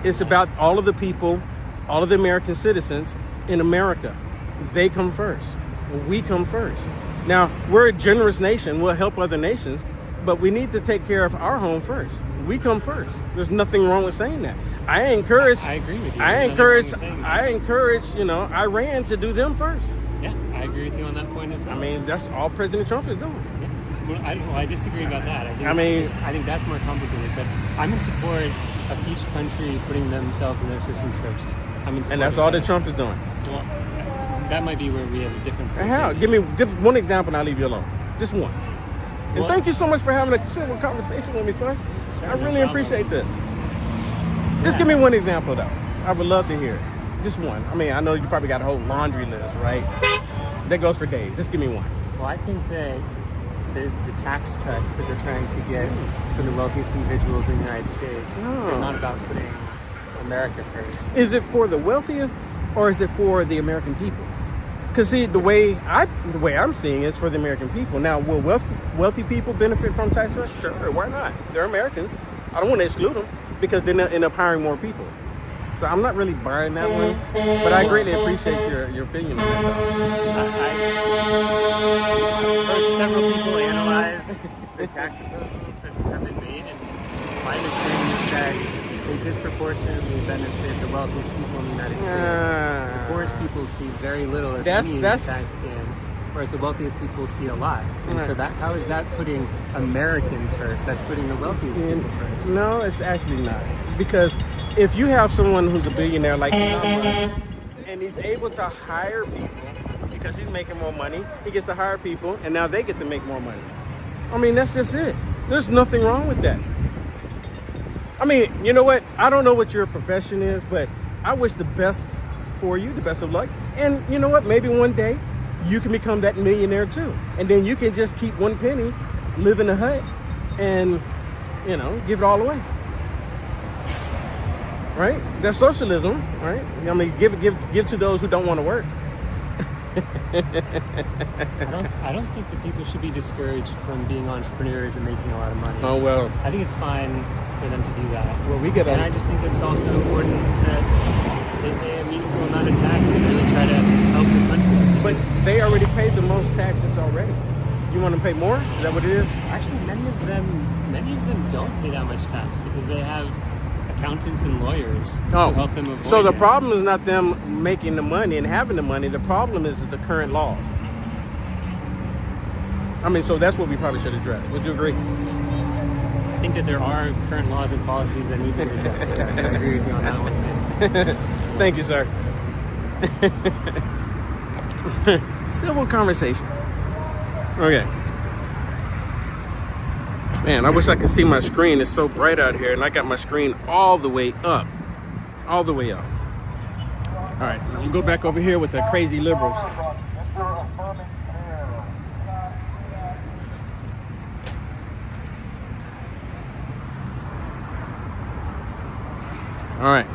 it's about all of the people, all of the American citizens in America. They come first. We come first. Now, we're a generous nation. We'll help other nations, but we need to take care of our home first. We come first. There's nothing wrong with saying that. I agree with you. I encourage, Iran to do them first. Yeah, I agree with you on that point as well. I mean, that's all President Trump is doing. Yeah. Well, I disagree about that. I think that's more complicated, but I'm in support of each country putting themselves and their citizens first. And that's all that Trump is doing. Well, that might be where we have a difference. How? Give me just one example and I'll leave you alone. Just one. And thank you so much for having a civil conversation with me, sir. Sure, I really appreciate this. Just give me one example, though. I would love to hear it. Just one. I mean, I know you probably got a whole laundry list, right? That goes for days. Just give me one. Well, I think that the tax cuts that they're trying to get for the wealthiest individuals in the United States is not about putting America first. Is it for the wealthiest or is it for the American people? Because see, the way I'm seeing it is for the American people. Now, will wealthy people benefit from tax cuts? Sure, why not? They're Americans. I don't want to exclude them because they're not end up hiring more people. So I'm not really buying that one, but I greatly appreciate your opinion on that. I've heard several people analyze the tax proposals that have been made, and my understanding is that they disproportionately benefit the wealthiest people in the United States. The poorest people see very little, if any, in the tax scam, whereas the wealthiest people see a lot. And so how is that putting Americans first? That's putting the wealthiest people first. No, it's actually not. Because if you have someone who's a billionaire like Elon Musk, and he's able to hire people because he's making more money. He gets to hire people, and now they get to make more money. I mean, that's just it. There's nothing wrong with that. I mean, you know what? I don't know what your profession is, but I wish the best for you, the best of luck. And you know what? Maybe one day you can become that millionaire too. And then you can just keep one penny, live in a hut, and, you know, give it all away. Right? That's socialism, right? I mean, give to those who don't want to work. I don't think that people should be discouraged from being entrepreneurs and making a lot of money. Oh, well. I think it's fine for them to do that. Well, we get and I just think that it's also important that they pay a meaningful amount of tax and really try to help the country. But they already paid the most taxes already. You want to pay more? Is that what it is? Actually, many of them don't pay that much tax because they have accountants and lawyers who help them avoid so the it. problem is not them making the money and having the money. The problem is the current laws. I mean, so that's what we probably should address. Would you agree? I think that there are current laws and policies that need to be addressed. Yes, I agree with you on that one too. Thank you, sir. Civil conversation. Okay. Man, I wish I could see my screen. It's so bright out here, and I got my screen all the way up. All the way up. All right, now we'll go back over here with the crazy liberals. All right.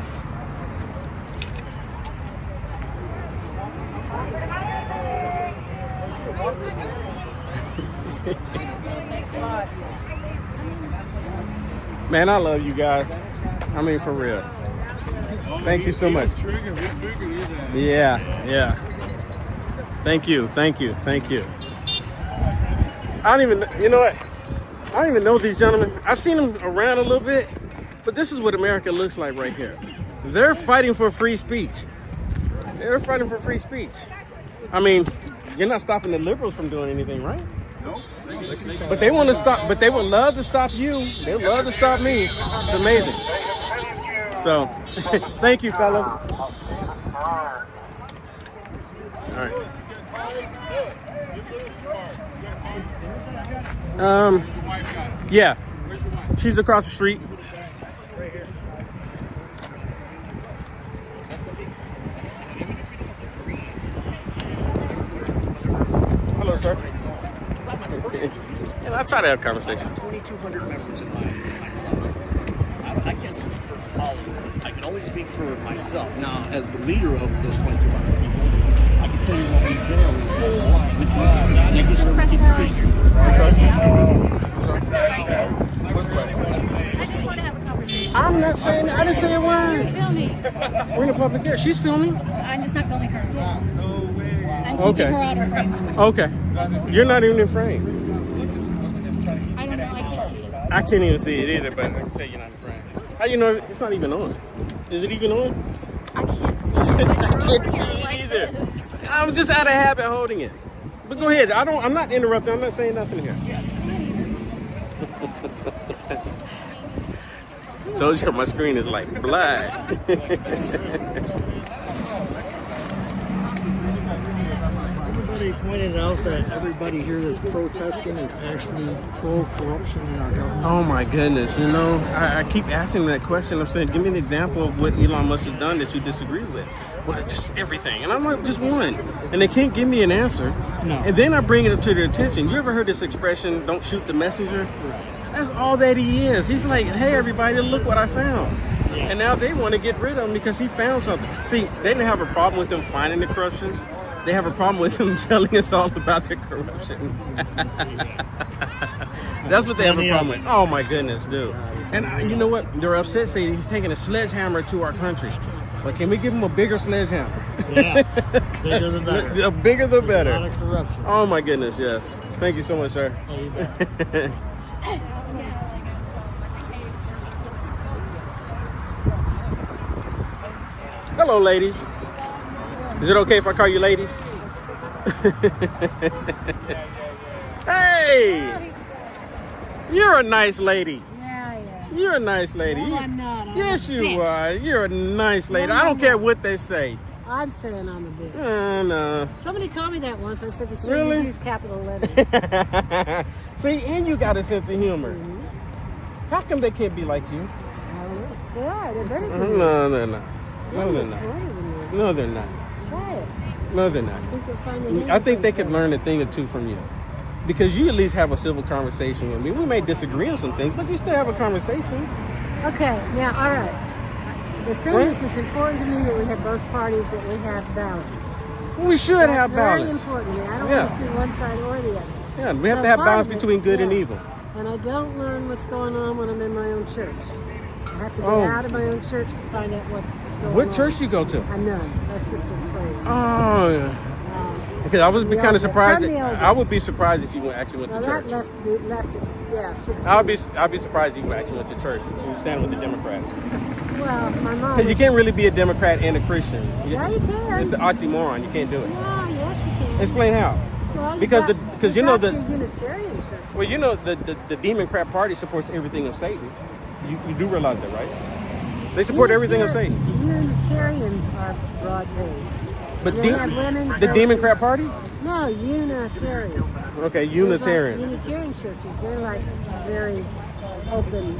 Man, I love you guys. I mean, for real. Thank you so much. Yeah. Thank you. I don't even, you know what? I don't even know these gentlemen. I've seen them around a little bit, but this is what America looks like right here. They're fighting for free speech. I mean, you're not stopping the liberals from doing anything, right? No. But they want to stop, but they would love to stop you. They would love to stop me. It's amazing. So, thank you, fellas. All right. Yeah. She's across the street. Hello, sir. And I try to have conversation. 2,200 members in my club. I can't speak for all of them. I can only speak for myself. Now, as the leader of those 2,200 people, I can tell you what we generally say, which is making sure we keep the peace. I'm not saying, I didn't say a word. You're filming. We're in a public area. She's filming? I'm just not filming her. I'm keeping her out of frame. Okay. You're not even in frame. I don't know. I can't see it. I can't even see it either, but I can tell you're not in frame. How you know it's not even on? Is it even on? I can't see it. I can't see it either. I'm just out of habit holding it. But go ahead. I'm not interrupting. I'm not saying nothing here. Told you my screen is like black. Somebody pointed out that everybody here that's protesting is actually pro-corruption in our government. Oh my goodness, you know, I keep asking that question. I'm saying, give me an example of what Elon Musk has done that you disagree with. Well, just everything. And I'm like, just one. And they can't give me an answer. No. And then I bring it up to their attention. You ever heard this expression, don't shoot the messenger? Right. That's all that he is. He's like, hey, everybody, look what I found. Yeah. And now they want to get rid of him because he found something. See, they didn't have a problem with him finding the corruption. They have a problem with him telling us all about the corruption. That's what they have a problem with. Oh, my goodness, dude. And you know what? They're upset saying he's taking a sledgehammer to our country. But can we give him a bigger sledgehammer? Yes. Bigger the better. The bigger the better. A lot of corruption. Oh, my goodness, yes. Thank you so much, sir. Oh, you bet. Hello, ladies. Is it okay if I call you ladies? Hey! You're a nice lady. Yeah. You're a nice lady. No, I'm not. Yes, you are. You're a nice lady. I don't care what they say. I'm saying I'm a bitch. No. Somebody called me that once. I said, "Sure, Really? you use capital letters." See, and you got a sense of humor. How come they can't be like you? I don't know. They are. They're better than you. No, they're not. Yeah, No, they're they're smarter not. than you. No, they're not. Try it. No, they're not. I think you'll find the hang I of think they things could learn a thing or two from you. Because you at least have a civil conversation with me. We may disagree on some things, but you still have a conversation. Okay, now, all right. The thing is, it's important to me that we have both parties, that we have balance. We should That's have balance. very important to me. I don't Yeah. want to see one side or the other. Yeah, we have So to have part balance of it- between good and yeah. evil. And I don't learn what's going on when I'm in my own church. I have to get Oh. out of my own church to find out what's going on. What church you go to? I know. That's just a phrase. Oh, yeah. Because I would be kind of surprised. From the old I would days. be surprised if you actually went Now to that church. left it, yeah, 16. I'll be surprised if you actually went to church. You stand with the Democrats. Well, my mom. Because you can't really be a Democrat and a Christian. Yeah, you can. It's an oxymoron. You can't do it. No, yes, you can. Explain how. Well, Because you know the the Unitarian church. well, you know the Democrat Party supports everything of Satan. You do realize that, right? They support everything of Satan. Unitarians are broad-based. But They have women the churches. Democrat Party? No, Unitarian. Okay, There's Unitarian. Like Unitarian churches, they're like very open.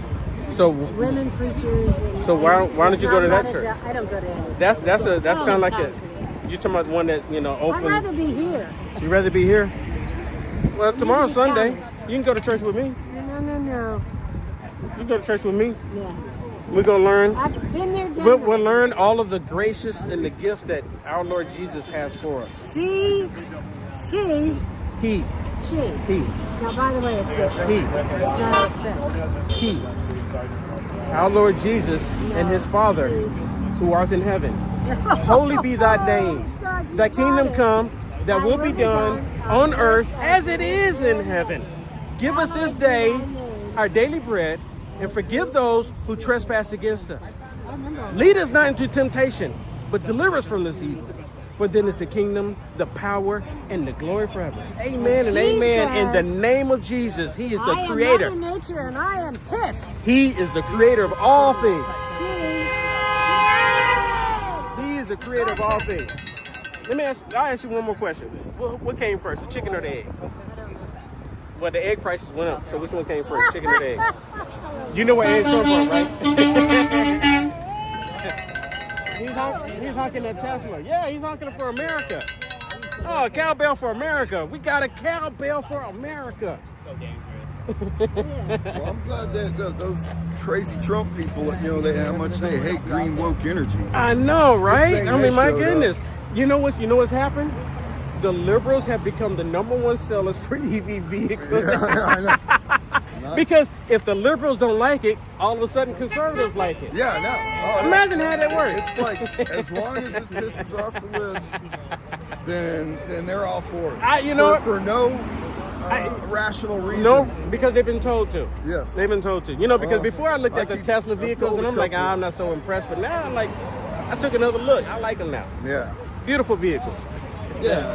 So Women preachers. And, So why don't you go to that I church? I don't go to any. That I don't sound like have it. time for that. You're talking about one that I'd open. rather be here. You rather be here? Well, tomorrow's be Sunday. counted. You can go to church with me. No. You can go to church with me. Yeah. We're gonna learn. I've been there, done We'll that. learn all of the gracious and the gifts that our Lord Jesus has for us. He. He. Now, by the way, it's a He. It's not a sex. He. Our Lord Jesus and His Father, who art in heaven. Holy be thy name. Thy kingdom come, that will be done on earth as it is in heaven. Give us this day our daily bread, and forgive those who trespass against us. Lead us not into temptation, but deliver us from this evil. For then is the kingdom, the power, and the glory forever. Amen and amen. In the name of Jesus, He is the Creator. I am Mother Nature, and I am pissed. He is the Creator of all things. She. He is the Creator of all things. I'll ask you one more question. What came first, the chicken or the egg? Well, the egg prices went up, so which one came first, chicken or the egg? You know where eggs come from, right? He's honking at Tesla. Yeah, he's honking for America. Oh, a cowbell for America. We got a cowbell for America. So dangerous. Well, I'm glad that those crazy Trump people, how much they hate green woke energy. I know, right? I mean, my showed goodness. You know what's happened? The liberals have become the #1 sellers for EV vehicles. Yeah, I know. Because if the liberals don't like it, all of a sudden conservatives like it. Yeah, no. Imagine how that works. It's like, as long as it pisses off the libs, then they're all for it. For no rational reason. No, because they've been told to. Yes. They've been told to. Because before I looked at the Tesla vehicles and I'm like, I'm not so impressed. But now I took another look. I like them now. Yeah. Beautiful vehicles. Yeah,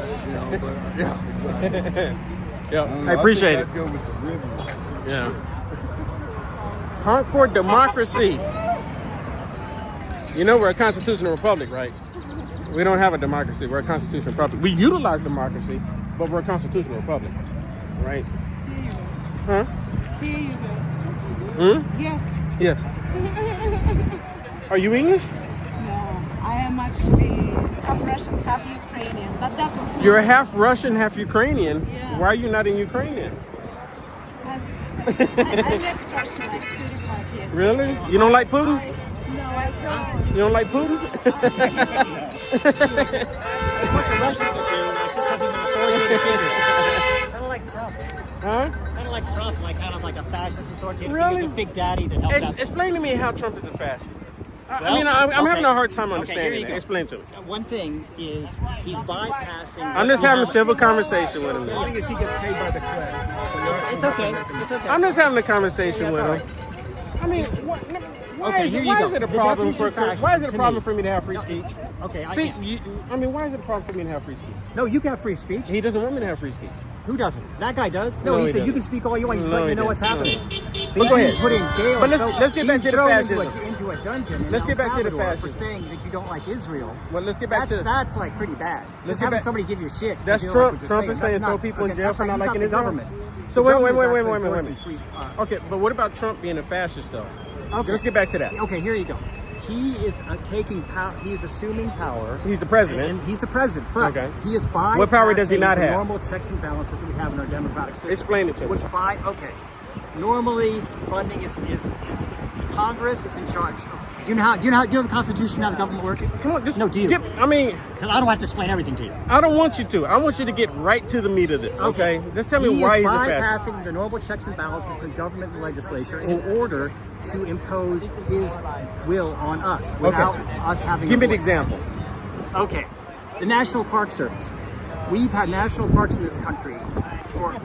exactly. Yeah, I appreciate it. I'd go with the ribbons. Yeah. Honk for democracy. We're a constitutional republic, right? We don't have a democracy. We're a constitutional republic. We utilize democracy, but we're a constitutional republic, right? Huh? Here you go. Yes. Yes. Are you English? No, I am actually half Russian, half Ukrainian. But that was You're half Russian, half Ukrainian. Yeah. Why are you not in Ukrainian? I left Russia like 35 years. Really? You don't like Putin? No, I don't. You don't like Putin? What the Russians do is because he's an authoritarian figure. Kind of like Trump. Huh? Kind of like Trump, like a fascist authoritarian Really? figure, the big daddy that helps out. Explain to me how Trump is a fascist. Well, I'm having okay. a hard time Okay, understanding here you that. go. Explain to me. One thing is he's bypassing. I'm just having a civil conversation with him. The thing is he gets paid by the clip. It's okay. It's okay. I'm just having a conversation with all him. I mean, why Okay, is here it, you why go. is it a The problem definition for of why is it a fascism problem to for me to have free speech? Okay, See, I why is it a problem for me to have free speech? No, you can have free speech. He doesn't want me to have free speech. Who doesn't? That guy does. No, he he said you doesn't. can speak all you want. He's just No, letting you he know what's doesn't. happening. But go ahead. Put in jail. But let's get back to the fascism. into to a dungeon in Let's get El back to the Salvador for fascism. saying that you don't like Israel. Well, let's get back to that's like pretty bad. Let's Just get having back- somebody give you shit. That's because you don't Trump. like what Trump you're is saying. saying That's throw not- people in okay, jail that's for not he's liking the Israel. government. So The wait. government is actually enforcing Okay, but what about Trump being a fascist though? Okay. Let's get back to that. Okay, here you go. He is taking power. He is assuming power. He's the president. And he's the president. But Okay. he is bypassing What power does he not the have? normal checks and balances that we have in our democratic system. Explain it to me. Which normally funding is the Congress is in charge of. Do you know the Constitution, how the government works? Come on, just no, do you? Because I don't have to explain everything to you. I don't want you to. I want you to get right to the meat of this. Okay. Just tell me why he's a fascist. bypassing the normal checks and balances of the government and legislature in order to impose his will on us without us having. Give me an example. Okay, the National Park Service. We've had national parks in this country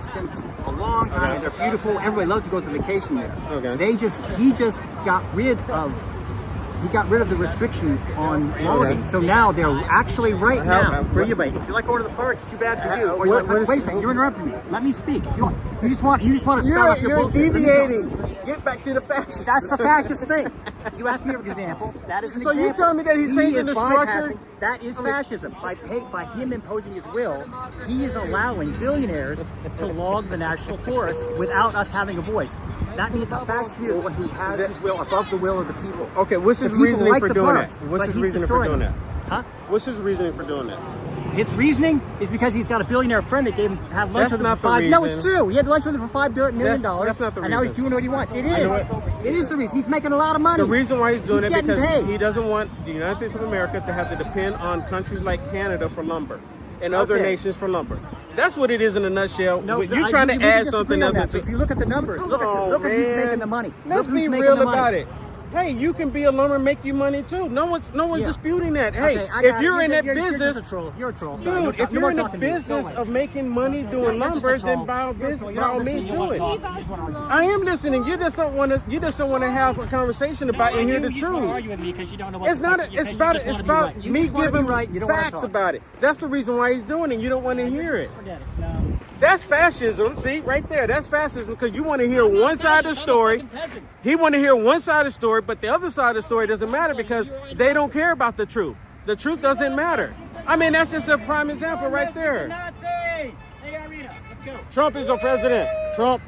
since a long time. And they're beautiful. Everybody loves to go to vacation there. Okay. He just got rid of the restrictions on logging. So now they're actually now. If you like going to the park, it's too bad for you. Or you're like, wait a second, you're interrupting me. Let me speak. You just want to spout off your bullshit. Deviating. Get back to the fascist. That's the fascist thing. You asked me for an example. That is an So example. you tell me that he's changing the structure? That is fascism. By him imposing his will, he is allowing billionaires to log the national forest without us having a voice. That means a fascist leader is one who has his will above the will of the people. Okay, what's his reasoning for doing that? What's his reasoning for doing that? Huh? What's his reasoning for doing that? His reasoning is because he's got a billionaire friend that gave him to have lunch with him for $5. No, it's true. He had lunch with him for $5 million. That's not the and now he's reason. doing what he wants. It You know is. what? It is the reason. He's making a lot of money. The reason why he's doing it getting because paid. he doesn't want the United States of America to have to depend on countries like Canada for lumber and other nations for lumber. That's what it is in a nutshell. No, You're trying to add something else. If you look at the numbers, look at who's making the money. Let's look who's be making real the money. about it. Hey, you can be a lumber, make you money too. No one's disputing that. Hey, Okay, I if got you're it. in that You're business, just a troll. You're a troll. Sorry. dude, if you're in the business of making money doing lumber, then by all means do it. I am listening. You just don't want to have a conversation about it and hear the You just want to truth. argue with me because you don't know what It's not. It's about me giving facts talk. about it. That's the reason why he's doing it. You don't want to hear it. Forget it. No. That's fascism. See, right there. That's fascism because you want to hear one side of the story. He want to hear one side of the story, but the other side of the story doesn't matter because they don't care about the truth. The truth doesn't matter. I mean, that's just a prime example right there. Nazi! Hey, Irina, let's go. Trump is our president. Trump.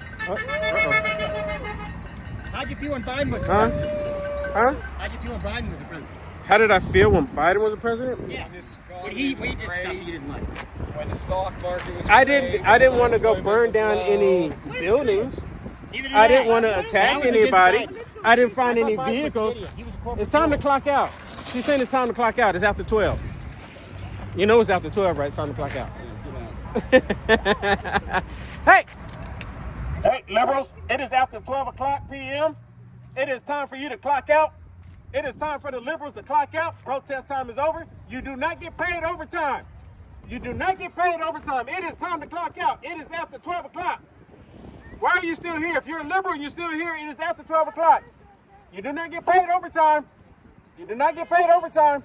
How'd you feel when Biden was Huh? president? Huh? How'd you feel when Biden was the president? How did I feel when Biden was the president? Yeah. When he did stuff you didn't like. When the stock market was I didn't want to go burn down any buildings. I didn't want to attack anybody. I didn't find any vehicles. It's time to clock out. She's saying it's time to clock out. It's after 12. You know it's after 12, right? It's time to clock out. Hey, liberals, it is after 12 o'clock p.m. It is time for you to clock out. It is time for the liberals to clock out. Protest time is over. You do not get paid overtime. You do not get paid overtime. It is time to clock out. It is after 12 o'clock. Why are you still here? If you're a liberal and you're still here, it is after 12 o'clock. You do not get paid overtime. You do not get paid overtime.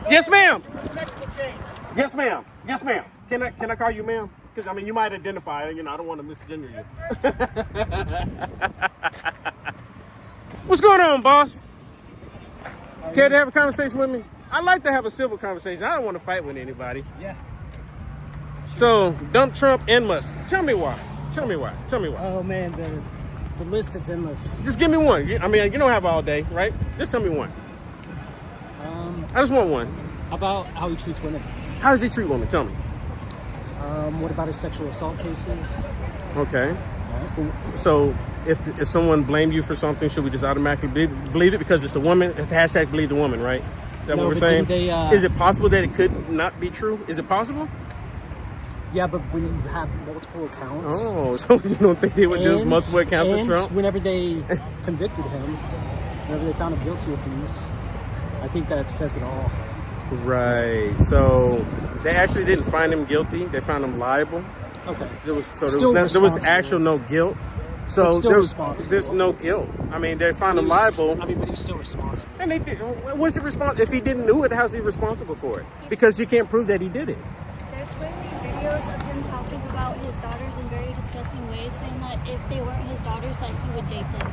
Yes, ma'am. Yes, ma'am. Yes, ma'am. Can I call you ma'am? Because I mean, you might identify. You know, I don't want to misgender you. What's going on, boss? Care to have a conversation with me? I like to have a civil conversation. I don't want to fight with anybody. Yeah. So, dump Trump and Musk. Tell me why. Tell me why. Tell me why. Oh man, the list is endless. Just give me one. I mean, you don't have all day, right? Just tell me one. I just want one. About how he treats women. How does he treat women? Tell me. What about his sexual assault cases? Okay. So if someone blamed you for something, should we just automatically believe it because it's a woman? It's hashtag believe the woman, right? Is that No, what we're but saying? they, Is it possible that it could not be true? Is it possible? Yeah, but when you have multiple accounts. Oh, so you don't think they would do multiple accounts of Trump? Whenever they convicted him, whenever they found him guilty of these, I think that says it all. Right. So they actually didn't find him guilty. They found him liable. Okay. There was actual no guilt. So still responsible. There's no guilt. I mean, they found him liable. I mean, but he was still responsible. And they did. What's he responsible? If he didn't do it, how's he responsible for it? Because you can't prove that he did it. There's literally videos of him talking about his daughters in very disgusting ways, saying that if they weren't his daughters, that he would date them.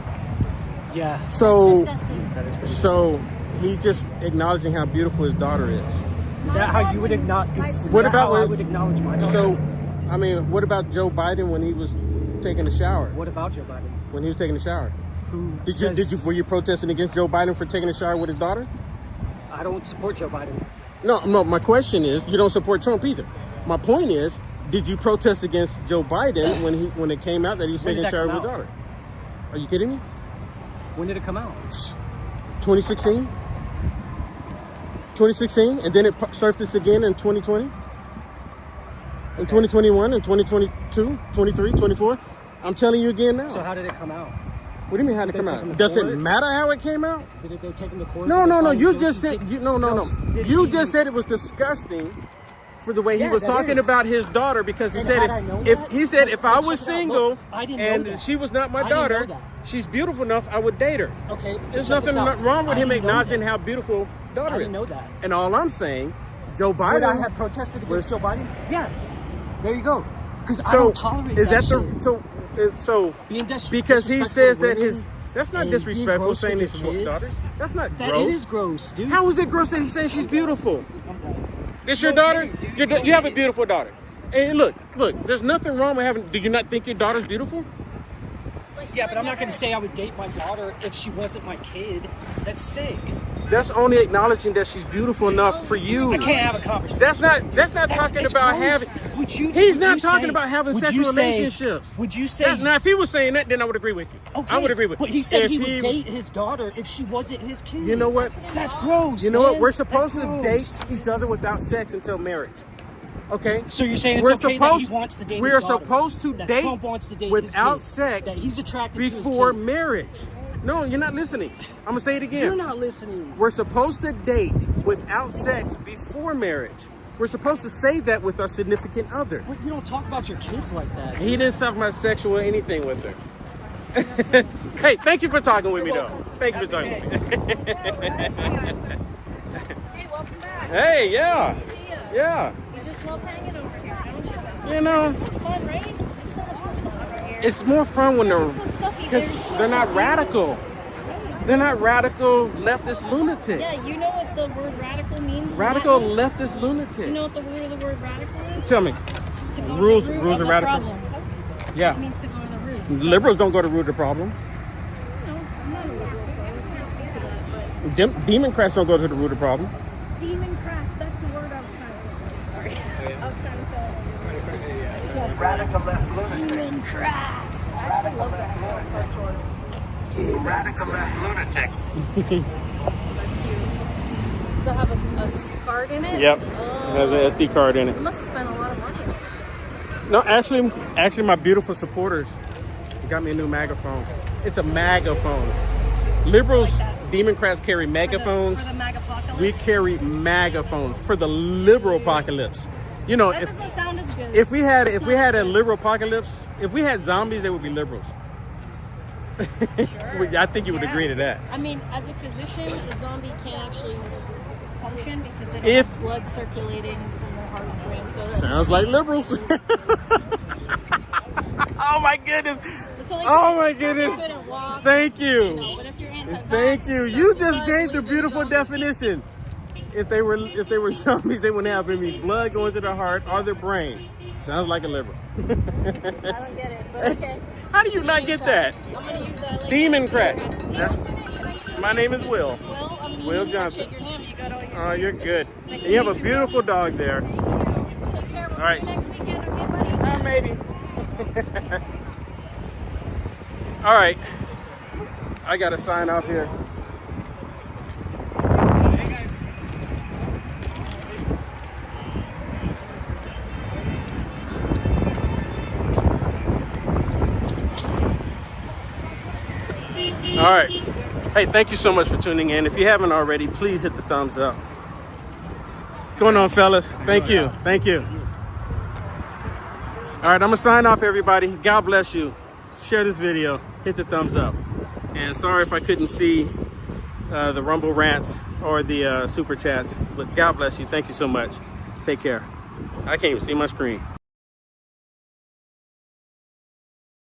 Yeah. So, That's disgusting. That is pretty so he just acknowledging how beautiful his daughter is. Is that how you would acknowledge? What about how I would acknowledge my daughter? So, I mean, what about Joe Biden when he was taking a shower? What about Joe Biden? When he was taking a shower? Who Were you protesting against Joe Biden for taking a shower with his daughter? I don't support Joe Biden. No. My question is, you don't support Trump either. My point is, did you protest against Joe Biden when it came out that he was taking a shower with his daughter? Are you kidding me? When did it come out? 2016. 2016, and then it surfaced again in 2020, in 2021, in 2022, 23, 24. I'm telling you again now. So how did it come out? What do you mean how did it come out? Does it matter how it came out? Did they take him to court? No. You just said You just said it was disgusting for the way he was talking about his daughter, because he said if I was single and she was not my daughter, she's beautiful enough, I would date her. Okay. There's nothing wrong with him acknowledging how beautiful daughter I is. didn't know that. And all I'm saying, Joe Biden. Would I have protested against Joe Biden? Yeah. There you go. Because I don't tolerate is that shit. So because he says that that's not disrespectful saying his daughter. That's not gross. It is gross, dude. How is it gross that he's saying she's beautiful? This your daughter? You have a beautiful daughter. And look, there's nothing wrong with having. Do you not think your daughter's beautiful? Yeah, but I'm not going to say I would date my daughter if she wasn't my kid. That's sick. That's only acknowledging that she's beautiful enough for you. I can't have a conversation. That's not talking about having. He's not talking about having sexual relationships. Would you say? Now, if he was saying that, then I would agree with you. Okay, I would agree with you. But he said he would date his daughter if she wasn't his kid. You know what? That's gross. You know what? We're supposed to date each other without sex until marriage. Okay. So you're saying it's okay that he wants to date his daughter? We're supposed to that date Trump wants to date without his kid, sex that he's attracted before to his kid. marriage. No, you're not listening. I'm gonna say it again. You're not listening. We're supposed to date without sex before marriage. We're supposed to say that with our significant other. But you don't talk about your kids like that. He didn't talk about sexual anything with her. Hey, thank you for talking with me, though. Thank you for talking with me. Hey, welcome back. Hey, yeah. Good to see you. Yeah. You just love hanging over here, don't you? You know. It's just more fun, right? It's so much more fun over here. It's more fun when they're not radical. They're not radical leftist lunatics. Yeah, you know what the word radical means? Radical leftist lunatics. Do you know what the root of the word radical is? Tell me. It's to go Rules to the root are of the radical. problem. Yeah. It means to go to the root. Liberals don't go to the root of the problem. No, I'm not a liberal, so I can't speak to that, but Democrats don't go to the root of the problem. Democrats, that's the word I was trying to look for. Sorry. I was trying to tell Radical left lunatic. Democrats. I actually love that. Radical left lunatic. That's cute. Does it have a card in it? Yep. It has an SD card in it. You must have spent a lot of money on that. No, actually, my beautiful supporters got me a new megaphone. It's a megaphone. Liberals, Democrats carry megaphones. For the MAGApocalypse? We carry megaphones for the liberal apocalypse. You know, That doesn't sound as good. if we had a liberal apocalypse, if we had zombies, they would be liberals. Sure. I think you would agree to that. I mean, as a physician, a zombie can't actually function because they don't If- have blood circulating from their heart and brain. So Sounds like liberals. Oh my goodness. So like, Oh my if you goodness. couldn't walk, Thank you. know, but if you're anti-vax, Thank you. You just gave the beautiful definition. If they were zombies, they wouldn't have any blood going to their heart or their brain. Sounds like a liberal. I don't get it, but okay. How do you not get that? I'm gonna use that later. Democrat. My name is Will. Well, I mean, Will you Johnson. Shake your hand, but you got all your Oh, you're good. Nice And to you have a meet you. beautiful dog there. Take care. We'll All right. see you next weekend, okay, buddy? Maybe. All right. I got to sign off here. All right. Hey, thank you so much for tuning in. If you haven't already, please hit the thumbs up. What's going on, fellas? Thank you. Thank you. All right, I'm going to sign off, everybody. God bless you. share this video, hit the thumbs up. And sorry if I couldn't see the Rumble rants or the super chats, but God bless you. Thank you so much. Take care. I can't even see my screen.